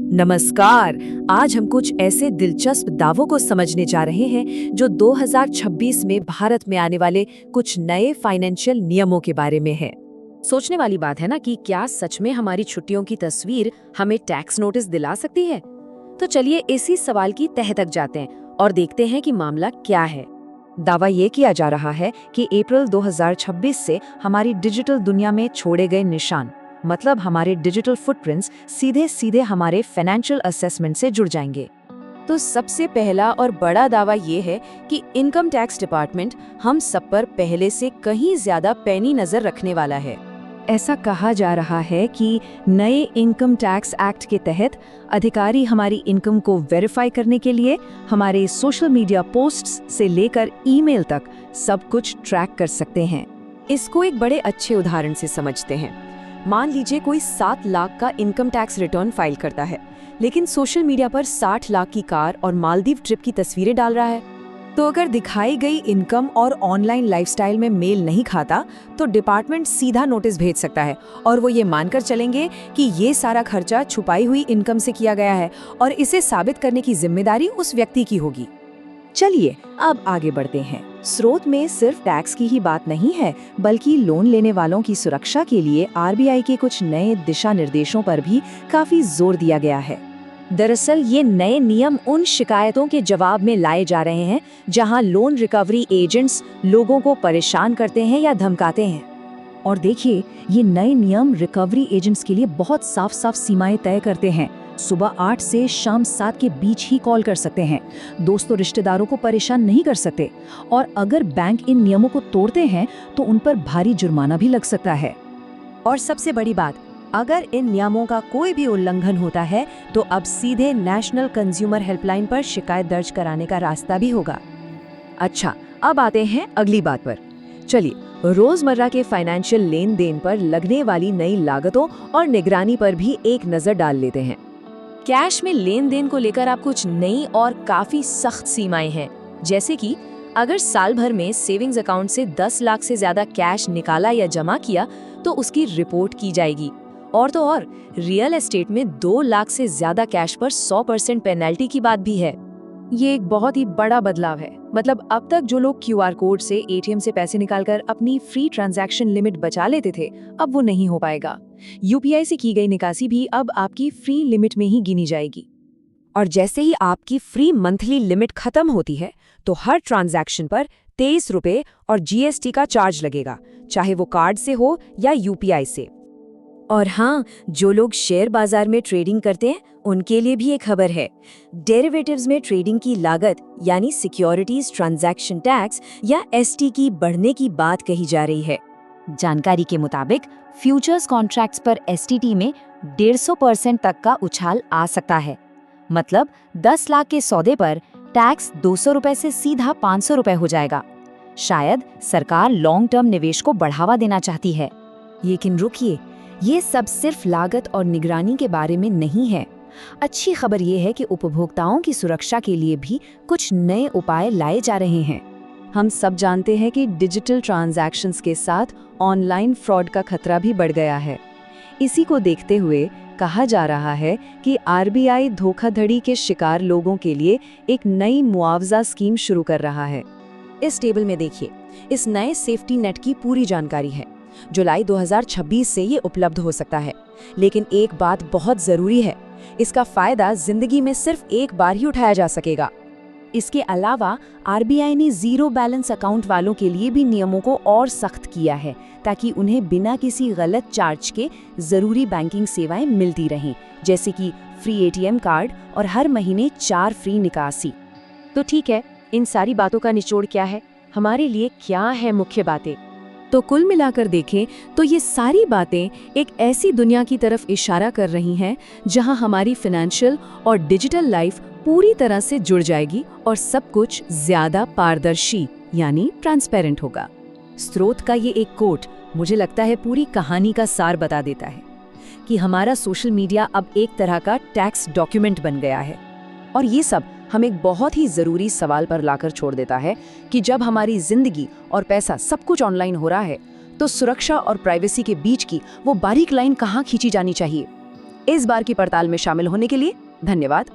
नमस्कार। आज हम कुछ ऐसे दिलचस्प दावों को समझने जा रहे हैं जो 2026 में भारत में आने वाले कुछ नए फाइनेंशियल नियमों के बारे में है। सोचने वाली बात है ना कि क्या सच में हमारी छुट्टियों की तस्वीर हमें टैक्स नोटिस दिला सकती है। तो चलिए इसी सवाल की तह तक जाते हैं और देखते हैं कि मामला क्या है। दावा ये किया जा रहा है कि अप्रैल 2026 से हमारी डिजिटल दुनिया में छोड़े गए निशान, मतलब हमारे डिजिटल फुटप्रिंट्स, सीधे सीधे हमारे फाइनेंशियल असेसमेंट से जुड़ जाएंगे। तो सबसे पहला और बड़ा दावा ये है कि इनकम टैक्स डिपार्टमेंट हम सब पर पहले से कहीं ज्यादा पैनी नजर रखने वाला है। ऐसा कहा जा रहा है कि नए इनकम टैक्स एक्ट के तहत अधिकारी हमारी इनकम को वेरीफाई करने के लिए हमारे सोशल मीडिया पोस्ट्स से लेकर ईमेल तक सब कुछ ट्रैक कर सकते हैं। इसको एक बड़े अच्छे उदाहरण से समझते हैं। मान लीजिए कोई 7 लाख का इनकम टैक्स रिटर्न फाइल करता है, लेकिन सोशल मीडिया पर 60 लाख की कार और मालदीव ट्रिप की तस्वीरें डाल रहा है। तो अगर दिखाई गई इनकम और ऑनलाइन लाइफस्टाइल में मेल नहीं खाता, तो डिपार्टमेंट सीधा नोटिस भेज सकता है और वो ये मानकर चलेंगे कि ये सारा खर्चा छुपाई हुई इनकम से किया गया है और इसे साबित करने की जिम्मेदारी उस व्यक्ति की होगी। चलिए अब आगे बढ़ते हैं। स्रोत में सिर्फ टैक्स की ही बात नहीं है, बल्कि लोन लेने वालों की सुरक्षा के लिए आरबीआई के कुछ नए दिशा निर्देशों पर भी काफी जोर दिया गया है। दरअसल ये नए नियम उन शिकायतों के जवाब में लाए जा रहे हैं जहां लोन रिकवरी एजेंट्स लोगों को परेशान करते हैं या धमकाते हैं। और देखिए, ये नए नियम रिकवरी एजेंट्स के लिए बहुत साफ साफ सीमाएं तय करते हैं। सुबह 8 से शाम 7 के बीच ही कॉल कर सकते हैं, दोस्तों रिश्तेदारों को परेशान नहीं कर सकते, और अगर बैंक इन नियमों को तोड़ते हैं तो उन पर भारी जुर्माना भी लग सकता है। और सबसे बड़ी बात, अगर इन नियमों का कोई भी उल्लंघन होता है तो अब सीधे नेशनल कंज्यूमर हेल्पलाइन पर शिकायत दर्ज कराने का रास्ता भी होगा। अच्छा, अब आते हैं अगली बात पर। चलिए रोजमर्रा के फाइनेंशियल लेन देन पर लगने वाली नई लागतों और निगरानी पर भी एक नजर डाल लेते हैं। कैश में लेन देन को लेकर आप कुछ नई और काफी सख्त सीमाएं हैं, जैसे कि अगर साल भर में सेविंग्स अकाउंट से 10 लाख से ज्यादा कैश निकाला या जमा किया तो उसकी रिपोर्ट की जाएगी। और तो और रियल एस्टेट में 2 लाख से ज्यादा कैश पर 100% पेनल्टी की बात भी है। ये एक बहुत ही बड़ा बदलाव है। मतलब अब तक जो लोग क्यूआर कोड से एटीएम से पैसे निकालकर अपनी फ्री ट्रांजैक्शन लिमिट बचा लेते थे, अब वो नहीं हो पाएगा। यूपीआई से की गई निकासी भी अब आपकी फ्री लिमिट में ही गिनी जाएगी। और जैसे ही आपकी फ्री मंथली लिमिट खत्म होती है तो हर ट्रांजैक्शन पर 23 रुपए और जीएसटी का चार्ज लगेगा, चाहे वो कार्ड से हो या यूपीआई से। और हाँ, जो लोग शेयर बाजार में ट्रेडिंग करते हैं उनके लिए भी एक खबर है। डेरिवेटिव्स में ट्रेडिंग की लागत यानी सिक्योरिटीज ट्रांजैक्शन टैक्स या एसटी की बढ़ने की बात कही जा रही है। जानकारी के मुताबिक फ्यूचर्स कॉन्ट्रैक्ट्स पर एसटीटी में 150% तक का उछाल आ सकता है। मतलब 10 लाख के सौदे पर टैक्स 200 रुपए से सीधा 500 रुपए हो जाएगा। शायद सरकार लॉन्ग टर्म निवेश को बढ़ावा देना चाहती है। लेकिन रुकिए, ये सब सिर्फ लागत और निगरानी के बारे में नहीं है। अच्छी खबर ये है कि उपभोक्ताओं की सुरक्षा के लिए भी कुछ नए उपाय लाए जा रहे हैं। हम सब जानते हैं कि डिजिटल ट्रांजैक्शंस के साथ ऑनलाइन फ्रॉड का खतरा भी बढ़ गया है। इसी को देखते हुए कहा जा रहा है कि आरबीआई धोखाधड़ी के शिकार लोगों के लिए एक नई मुआवजा स्कीम शुरू कर रहा है। इस टेबल में देखिए, इस नए सेफ्टी नेट की पूरी जानकारी है। जुलाई 2026 से ये उपलब्ध हो सकता है। लेकिन एक बात बहुत जरूरी है, इसका फायदा जिंदगी में सिर्फ एक बार ही उठाया जा सकेगा। इसके अलावा आरबीआई ने जीरो बैलेंस अकाउंट वालों के लिए भी नियमों को और सख्त किया है, ताकि उन्हें बिना किसी गलत चार्ज के जरूरी बैंकिंग सेवाएं मिलती रहें, जैसे कि फ्री एटीएम कार्ड और हर महीने 4 फ्री निकासी। तो ठीक है, इन सारी बातों का निचोड़ क्या है, हमारे लिए क्या है मुख्य बातें? तो कुल मिलाकर देखें तो ये सारी बातें एक ऐसी दुनिया की तरफ इशारा कर रही हैं जहां हमारी फाइनेंशियल और डिजिटल लाइफ पूरी तरह से जुड़ जाएगी और सब कुछ ज्यादा पारदर्शी यानी ट्रांसपेरेंट होगा। स्रोत का ये एक कोट मुझे लगता है पूरी कहानी का सार बता देता है कि हमारा सोशल मीडिया अब एक तरह का टैक्स डॉक्यूमेंट बन गया है। और ये सब हम एक बहुत ही जरूरी सवाल पर लाकर छोड़ देता है कि जब हमारी जिंदगी और पैसा सब कुछ ऑनलाइन हो रहा है तो सुरक्षा और प्राइवेसी के बीच की वो बारीक लाइन कहाँ खींची जानी चाहिए। इस बार की पड़ताल में शामिल होने के लिए धन्यवाद।